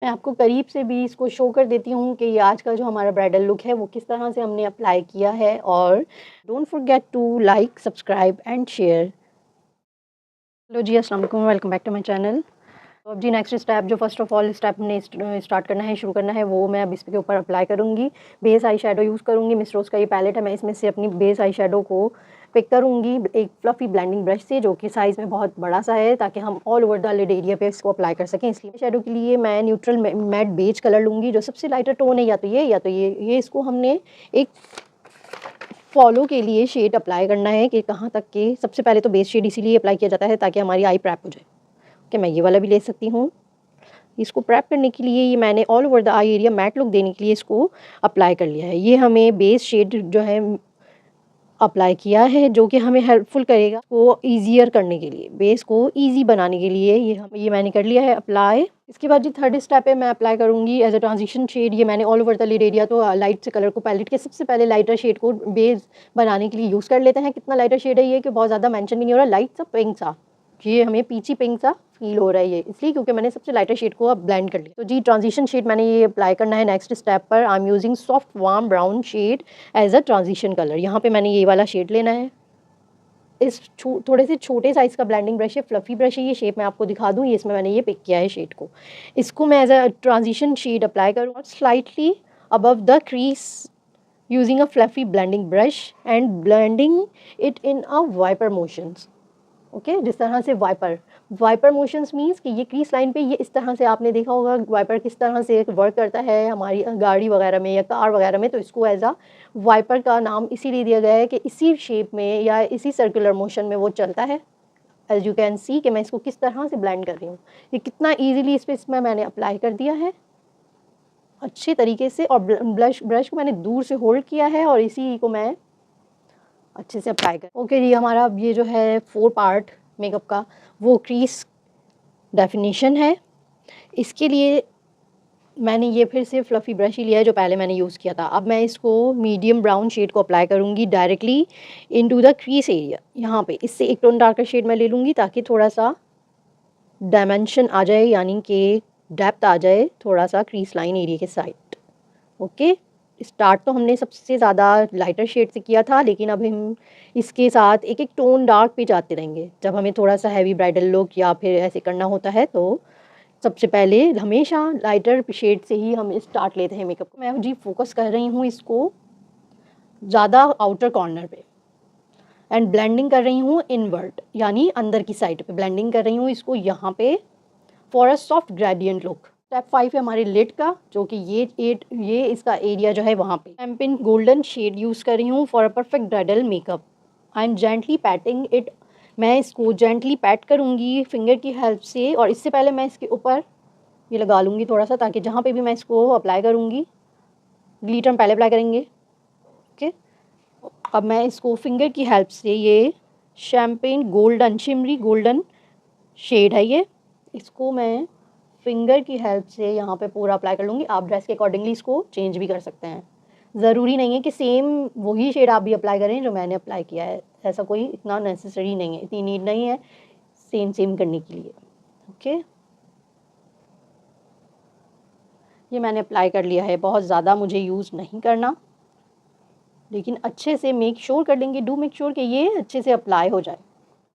मैं आपको करीब से भी इसको शो कर देती हूँ कि ये आज का जो हमारा ब्राइडल लुक है वो किस तरह से हमने अप्लाई किया है। और don't forget to like, subscribe and share. Hello ji, अस्सलाम वालेकुम, welcome back to my channel. तो अब जी नेक्स्ट स्टेप जो फर्स्ट ऑफ ऑल स्टेप हमने स्टार्ट करना है, शुरू करना है, वो मैं अब इसके ऊपर अप्लाई करूँगी। बेस आई शेडो यूज़ करूँगी। मिस रोज़ का ये पैलेट है, मैं इसमें से अपनी बेस आई शेडो को पिक करूँगी एक फ्लफ़ी ब्लेंडिंग ब्रश से, जो कि साइज़ में बहुत बड़ा सा है, ताकि हम all over the lid area पे इसको अप्लाई कर सकें। इसलिए शेडो के लिए मैं न्यूट्रल मैट बेज कलर लूँगी, जो सबसे लाइटर टोन है, या तो ये या तो ये इसको हमने एक फॉलो के लिए शेड अप्लाई करना है कि कहाँ तक के। सबसे पहले तो बेस शेड इसीलिए अप्लाई किया जाता है ताकि हमारी आई प्रैप हो जाए। कि मैं ये वाला भी ले सकती हूँ। इसको प्रैप करने के लिए ये मैंने all over the eye area mat look देने के लिए इसको अप्लाई कर लिया है। ये हमें बेस शेड जो है अप्लाई किया है, जो कि हमें हेल्पफुल करेगा को ईज़ियर करने के लिए, बेस को ईज़ी बनाने के लिए। ये मैंने कर लिया है अप्लाई। इसके बाद जो थर्ड स्टेप है, मैं अप्लाई करूँगी एज अ ट्रांजिशन शेड। ये मैंने all over the lid area, तो लाइट से कलर को पैलेट के सबसे पहले लाइटर शेड को बेस बनाने के लिए यूज़ कर लेते हैं। कितना लाइटर शेड है ये कि बहुत ज़्यादा मेंशन भी नहीं हो रहा, लाइट सा पिंक सा, ये हमें पीची पिंक सा फील हो रहा है ये, इसलिए क्योंकि मैंने सबसे लाइटर शेड को अब ब्लेंड कर लिया। तो जी ट्रांजिशन शेड मैंने ये अप्लाई करना है नेक्स्ट स्टेप पर। I am using soft warm brown shade as a transition colour. यहाँ पे मैंने ये वाला शेड लेना है। इस थोड़े से छोटे साइज़ का ब्लेंडिंग ब्रश है, फ्लफ़ी ब्रश है ये। शेप मैं आपको दिखा दूँ, ये इसमें मैंने ये पिक किया है शेड को। इसको मैं as a transition shade apply करूँ और slightly above the crease using a fluffy blending brush and blending it in a wiper motions. Okay, जिस तरह से वाइपर मोशंस मींस कि ये क्रीज लाइन पे ये इस तरह से, आपने देखा होगा वाइपर किस तरह से वर्क करता है हमारी गाड़ी वगैरह में या कार वगैरह में। तो इसको एज अ वाइपर का नाम इसीलिए दिया गया है कि इसी शेप में या इसी सर्कुलर मोशन में वो चलता है। एज यू कैन सी कि मैं इसको किस तरह से ब्लेंड कर रही हूँ, ये कितना ईजिली इस पर इसमें मैंने अप्लाई कर दिया है अच्छे तरीके से। और ब्रश को मैंने दूर से होल्ड किया है और इसी को मैं अच्छे से अप्लाई कर। ओके जी, हमारा अब ये जो है 4 पार्ट मेकअप का वो क्रीज डेफिनेशन है। इसके लिए मैंने ये फिर से फ्लफ़ी ब्रश ही लिया है जो पहले मैंने यूज़ किया था। अब मैं इसको मीडियम ब्राउन शेड को अप्लाई करूँगी directly into the crease area. यहाँ पे इससे एक टोन डार्कर शेड मैं ले लूँगी ताकि थोड़ा सा डायमेंशन आ जाए, यानी कि डेप्थ आ जाए थोड़ा सा क्रीज लाइन एरिया के साइड। ओके, स्टार्ट तो हमने सबसे ज़्यादा लाइटर शेड से किया था, लेकिन अब हम इसके साथ एक एक टोन डार्क पे जाते रहेंगे। जब हमें थोड़ा सा हैवी ब्राइडल लुक या फिर ऐसे करना होता है तो सबसे पहले हमेशा लाइटर शेड से ही हम स्टार्ट लेते हैं मेकअप को। मैं जी फोकस कर रही हूँ इसको ज़्यादा आउटर कॉर्नर पे एंड ब्लेंडिंग कर रही हूँ इनवर्ट, यानी अंदर की साइड पे ब्लेंडिंग कर रही हूँ इसको यहाँ पे for a soft gradient look. Step 5 है हमारे लिड का, जो कि ये इसका एरिया जो है वहाँ पे शैम्पेन गोल्डन शेड यूज़ कर रही हूँ for a perfect bridal makeup. I am gently patting it. मैं इसको जेंटली पैट करूँगी फिंगर की हेल्प से, और इससे पहले मैं इसके ऊपर ये लगा लूँगी थोड़ा सा, ताकि जहाँ पे भी मैं इसको अप्लाई करूँगी ग्लिटर हम पहले अप्लाई करेंगे। ओके, अब मैं इसको फिंगर की हेल्प से, ये champagne golden shimmery golden shade है ये, इसको मैं फिंगर की हेल्प से यहाँ पे पूरा अप्लाई कर लूँगी। आप ड्रेस के अकॉर्डिंगली इसको चेंज भी कर सकते हैं। ज़रूरी नहीं है कि सेम वही शेड आप भी अप्लाई करें जो मैंने अप्लाई किया है, ऐसा कोई इतना नेसेसरी नहीं है, इतनी नीड नहीं है सेम करने के लिए। ओके, ये मैंने अप्लाई कर लिया है, बहुत ज़्यादा मुझे यूज़ नहीं करना, लेकिन अच्छे से मेक श्योर कर लेंगे, डू मेक श्योर कि ये अच्छे से अप्लाई हो जाए।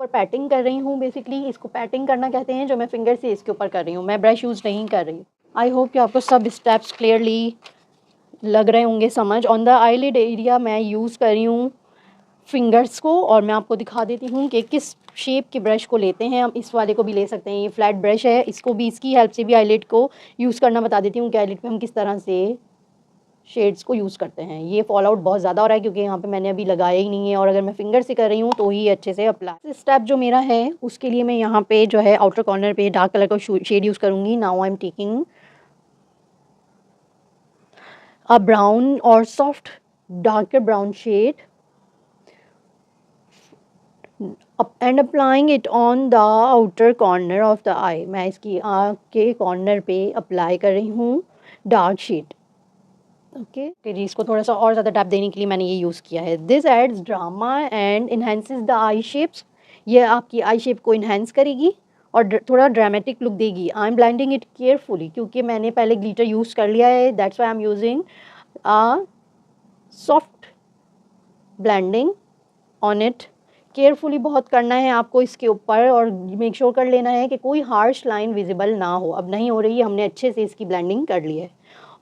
पर पैटिंग कर रही हूँ, बेसिकली इसको पैटिंग करना कहते हैं, जो मैं फिंगर से इसके ऊपर कर रही हूँ, मैं ब्रश यूज़ नहीं कर रही। आई होप कि आपको सब स्टेप्स क्लियरली लग रहे होंगे समझ। ऑन द आईलिड एरिया मैं यूज़ कर रही हूँ फिंगर्स को, और मैं आपको दिखा देती हूँ कि किस शेप के ब्रश को लेते हैं। हम इस वाले को भी ले सकते हैं, ये फ्लैट ब्रश है, इसको भी इसकी हेल्प से भी आईलिड को यूज़ करना बता देती हूँ कि आईलिड पे हम किस तरह से शेड्स को यूज़ करते हैं। ये फॉल आउट बहुत ज़्यादा हो रहा है क्योंकि यहाँ पे मैंने अभी लगाया ही नहीं है, और अगर मैं फिंगर से कर रही हूँ तो ही अच्छे से अप्लाई। स्टेप जो मेरा है उसके लिए मैं यहाँ पे जो है आउटर कॉर्नर पे डार्क कलर का शेड यूज़ करूँगी। Now I am taking a brown और soft darker brown shade and applying it on the outer corner of the eye. मैं इसकी आँख के कॉर्नर पे अप्लाई कर रही हूँ डार्क शेड। ओके जी, इसको थोड़ा सा और ज़्यादा डेप्थ देने के लिए मैंने ये यूज़ किया है। This adds drama and enhances the eye shapes. ये आपकी आई शेप को इन्हेंस करेगी और थोड़ा ड्रामेटिक लुक देगी। I am blending it carefully क्योंकि मैंने पहले ग्लिटर यूज़ कर लिया है, that's why I am using a soft blending on it. Carefully बहुत करना है आपको इसके ऊपर, और मेक श्योर कर लेना है कि कोई हार्श लाइन विजिबल ना हो। अब नहीं हो रही है, हमने अच्छे से इसकी ब्लेंडिंग कर ली है।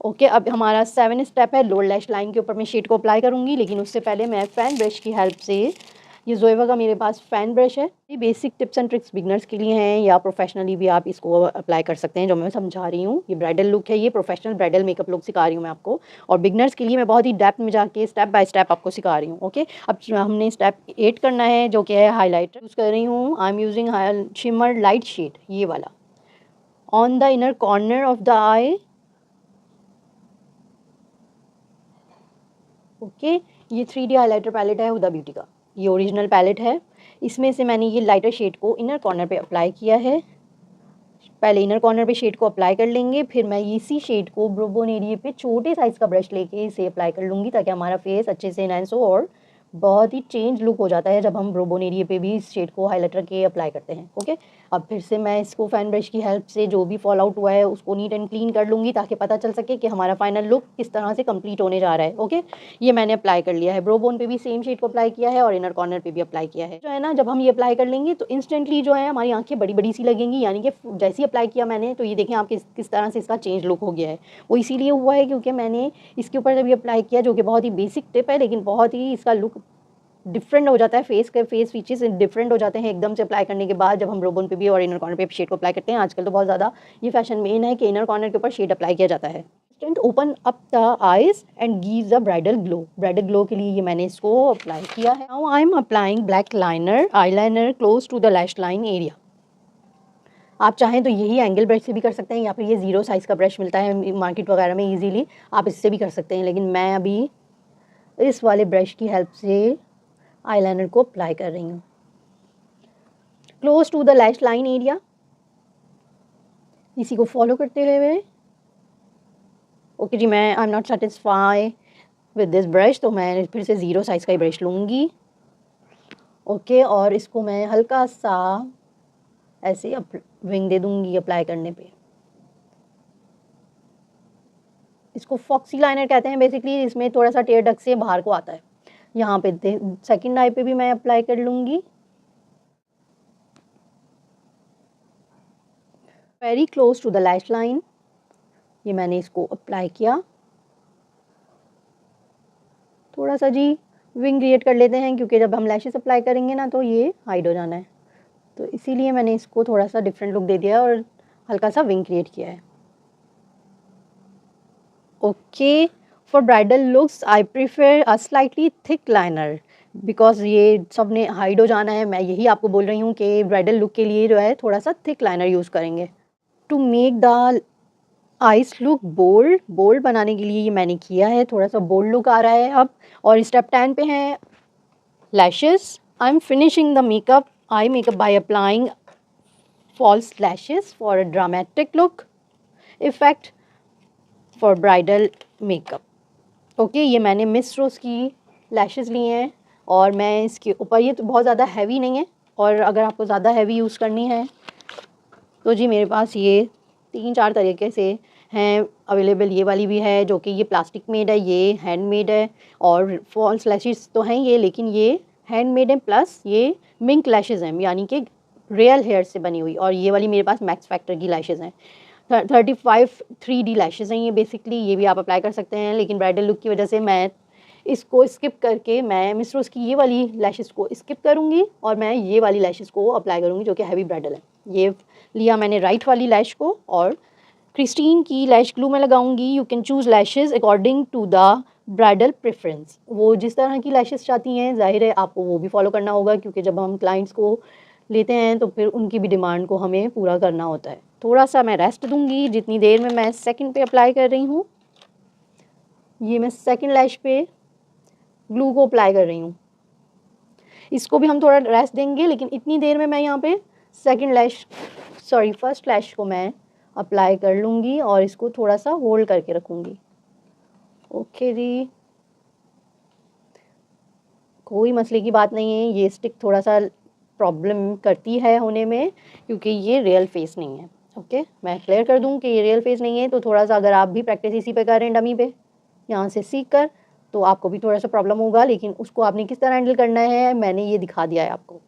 ओके, अब हमारा 7 स्टेप है, लोअर लैश लाइन के ऊपर मैं शेड को अप्लाई करूँगी, लेकिन उससे पहले मैं फैन ब्रश की हेल्प से, ये जोएवा का मेरे पास फ़ैन ब्रश है। ये basic tips and tricks beginners के लिए हैं, या प्रोफेशनली भी आप इसको अप्लाई कर सकते हैं जो मैं समझा रही हूँ। ये ब्राइडल लुक है, ये प्रोफेशनल ब्राइडल मेकअप लुक सिखा रही हूँ मैं आपको, और बिगनर्स के लिए मैं बहुत ही डेप्थ में जाके स्टेप बाय स्टेप आपको सिखा रही हूँ। ओके, अब हमने स्टेप 8 करना है जो कि है हाईलाइटर यूज़ कर रही हूँ। I am using shimmer light shade, ये वाला, on the inner corner of the eye. Okay, ये 3D हाइलाइटर पैलेट है हुदा ब्यूटी का, ये ओरिजिनल पैलेट है। इसमें से मैंने ये लाइटर शेड को इनर कॉर्नर पे अप्लाई किया है। पहले इनर कॉर्नर पे शेड को अप्लाई कर लेंगे, फिर मैं इसी शेड को ब्रो बोन एरिया पे छोटे साइज़ का ब्रश लेके इसे अप्लाई कर लूँगी, ताकि हमारा फेस अच्छे से एनहांस हो, और बहुत ही चेंज लुक हो जाता है जब हम ब्रो बोन एरिया पे भी इस शेड को हाइलाइटर के अप्लाई करते हैं। ओके, अब फिर से मैं इसको फैन ब्रश की हेल्प से जो भी फॉल आउट हुआ है उसको नीट एंड क्लीन कर लूँगी, ताकि पता चल सके कि हमारा फाइनल लुक किस तरह से कंप्लीट होने जा रहा है। ओके, ये मैंने अप्लाई कर लिया है, ब्रो बोन पे भी सेम शेड को अप्लाई किया है और इनर कॉर्नर पे भी अप्लाई किया है। जो है ना, जब हम ये अप्लाई कर लेंगे तो इंस्टेंटली जो है हमारी आंखें बड़ी बड़ी सी लगेंगी, यानी कि जैसे ही अप्लाई किया मैंने, तो ये देखें आप किस तरह से इसका चेंज लुक हो गया है। वो इसीलिए हुआ है क्योंकि मैंने इसके ऊपर जब ये अप्लाई किया, जो कि बहुत ही बेसिक टिप है, लेकिन बहुत ही इसका लुक डिफरेंट हो जाता है, फेस फीचर्स डिफरेंट हो जाते हैं एकदम से अप्लाई करने के बाद, जब हम ब्रो पे भी और इनर कॉर्नर पे शेड को अप्लाई करते हैं। आजकल तो बहुत ज़्यादा ये फैशन मेन है कि इनर कॉर्नर के ऊपर शेड अप्लाई किया जाता है। Open up the eyes and gives a bridal glow. Bridal glow के लिए ये मैंने इसको अप्लाई किया है। Now I am applying black liner eyeliner close to the lash line area. आप चाहें तो यही एंगल ब्रश से भी कर सकते हैं, या फिर ये 0 साइज़ का ब्रश मिलता है मार्केट वगैरह में, ईजीली आप इससे भी कर सकते हैं, लेकिन मैं अभी इस वाले ब्रश की हेल्प से आईलाइनर को अप्लाई कर रही हूँ close to the lash line area. इसी को फॉलो करते हुए ओके जी, मैं I am not satisfy with this brush, तो मैं फिर से 0 साइज़ का ही ब्रश लूँगी। ओके, और इसको मैं हल्का सा ऐसे विंग दे दूँगी अप्लाई करने पे। इसको फॉक्सी लाइनर कहते हैं बेसिकली, इसमें थोड़ा सा टेयर डक से बाहर को आता है। यहाँ पे सेकंड आई पे भी मैं अप्लाई कर लूँगी, very close to the lash line. ये मैंने इसको अप्लाई किया, थोड़ा सा जी विंग क्रिएट कर लेते हैं, क्योंकि जब हम लैशेस अप्लाई करेंगे ना तो ये हाइड हो जाना है, तो इसीलिए मैंने इसको थोड़ा सा डिफरेंट लुक दे दिया और हल्का सा विंग क्रिएट किया है। Okay, for bridal looks I prefer a slightly thick liner, because ये सब ने हाइड हो जाना है। मैं यही आपको बोल रही हूँ कि ब्राइडल लुक के लिए जो है थोड़ा सा थिक लाइनर यूज़ करेंगे to make the eyes look bold. Bold बनाने के लिए ये मैंने किया है, थोड़ा सा बोल्ड लुक आ रहा है अब। और स्टेप 10 पे है lashes. I'm finishing the eye makeup by applying false lashes for a dramatic look effect for bridal makeup. Okay, ये मैंने मिस रोज़ की लैशेज़ ली हैं, और मैं इसके ऊपर, ये तो बहुत ज़्यादा हैवी नहीं है, और अगर आपको ज़्यादा हैवी यूज़ करनी है तो जी मेरे पास ये 3-4 तरीके से हैं अवेलेबल। ये वाली भी है जो कि ये प्लास्टिक मेड है, ये हैंडमेड है, और फॉल्स लैशेज़ तो हैं ये, लेकिन ये हैंडमेड है, प्लस ये मिंक लैशेज़ हैं, यानी कि रियल हेयर से बनी हुई। और ये वाली मेरे पास मैक्स फैक्टर की लैशेज़ हैं, 35 3D लैशेज़ हैं ये बेसिकली, ये भी आप अप्लाई कर सकते हैं, लेकिन ब्राइडल लुक की वजह से मैं इसको स्किप करके मैं मिस रोज़ की ये वाली लैशेज़ को स्किप करूँगी, और मैं ये वाली लैशेज़ को अप्लाई करूँगी जो कि हैवी ब्राइडल है। ये लिया मैंने राइट वाली लैश को, और क्रिस्टीन की लैश ग्लू में लगाऊंगी। You can choose lashes according to the bridal preference. वो जिस तरह की लैशेज़ चाहती हैं, जाहिर है आपको वो भी फॉलो करना होगा, क्योंकि जब हम क्लाइंट्स को लेते हैं तो फिर उनकी भी डिमांड को हमें पूरा करना होता है। थोड़ा सा मैं रेस्ट दूंगी, जितनी देर में मैं सेकंड पे अप्लाई कर रही हूँ। ये मैं सेकंड लैश पे ग्लू को अप्लाई कर रही हूँ, इसको भी हम थोड़ा रेस्ट देंगे, लेकिन इतनी देर में मैं यहाँ पे फर्स्ट लैश को मैं अप्लाई कर लूँगी, और इसको थोड़ा सा होल्ड करके रखूँगी। ओके जी, कोई मसले की बात नहीं है, ये स्टिक थोड़ा सा प्रॉब्लम करती है होने में, क्योंकि ये रियल फेस नहीं है। ओके, मैं क्लियर कर दूं कि ये रियल फेस नहीं है। तो थोड़ा सा अगर आप भी प्रैक्टिस इसी पे कर रहे हैं डमी पे, यहाँ से सीख कर, तो आपको भी थोड़ा सा प्रॉब्लम होगा, लेकिन उसको आपने किस तरह हैंडल करना है मैंने ये दिखा दिया है आपको।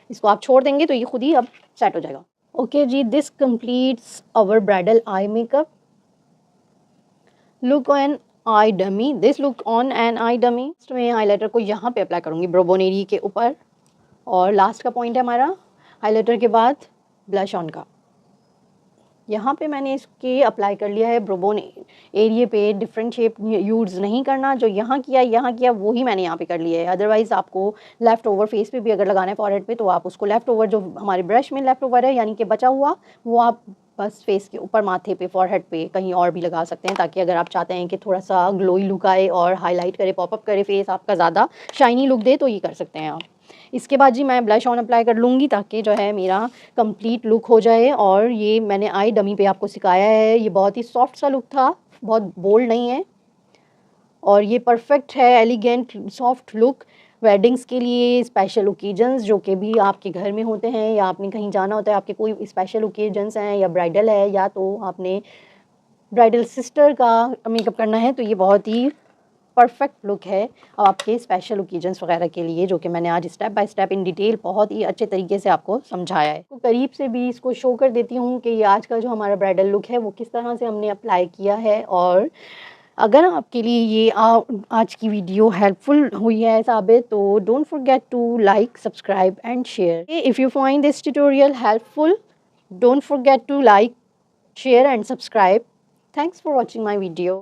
इसको आप छोड़ देंगे तो ये खुद ही अब सेट हो जाएगा। ओके जी, this completes our bridal eye makeup look on eye dummy. This look on an eye dummy. मैं हाइलाइटर को यहाँ पे अप्लाई करूँगी ब्रोबोन एरिया के ऊपर, और लास्ट का पॉइंट है हमारा हाइलाइटर के बाद ब्लश ऑन का। यहाँ पे मैंने इसके अप्लाई कर लिया है ब्रोबोन एरिया पे। डिफरेंट शेप यूज़ नहीं करना, जो यहाँ किया वही मैंने यहाँ पे कर लिया है। अदरवाइज़ आपको लेफ़्ट ओवर फेस पे भी अगर लगाना है फॉरहेड पे, तो आप उसको लेफ़्ट ओवर, जो हमारे ब्रश में लेफ़्ट ओवर है यानी कि बचा हुआ, वो आप बस फेस के ऊपर, माथे पे, फॉरहेड पे, कहीं और भी लगा सकते हैं, ताकि अगर आप चाहते हैं कि थोड़ा सा ग्लोई लुक आए और हाईलाइट करे, पॉपअप करे फेस आपका, ज़्यादा शाइनी लुक दे, तो ये कर सकते हैं आप। इसके बाद जी मैं ब्लश ऑन अप्लाई कर लूँगी, ताकि जो है मेरा कंप्लीट लुक हो जाए। और ये मैंने आई डमी पे आपको सिखाया है, ये बहुत ही सॉफ्ट सा लुक था, बहुत बोल्ड नहीं है, और ये परफेक्ट है, एलिगेंट सॉफ्ट लुक वेडिंग्स के लिए, स्पेशल ओकेजन्स जो कि भी आपके घर में होते हैं, या आपने कहीं जाना होता है, आपके कोई स्पेशल ओकेजन्स हैं, या ब्राइडल है, या तो आपने ब्राइडल सिस्टर का मेकअप करना है, तो ये बहुत ही परफेक्ट लुक है आपके स्पेशल ओकेजन्स वगैरह के लिए, जो कि मैंने आज step by step in detail बहुत ही अच्छे तरीके से आपको समझाया है। तो करीब से भी इसको शो कर देती हूँ कि ये आज का जो हमारा ब्राइडल लुक है वो किस तरह से हमने अप्लाई किया है। और अगर आपके लिए ये आज की वीडियो हेल्पफुल हुई है साबित, तो don't forget to like, subscribe and share. If you find this tutorial helpful, don't forget to like, share and subscribe. Thanks for watching my video.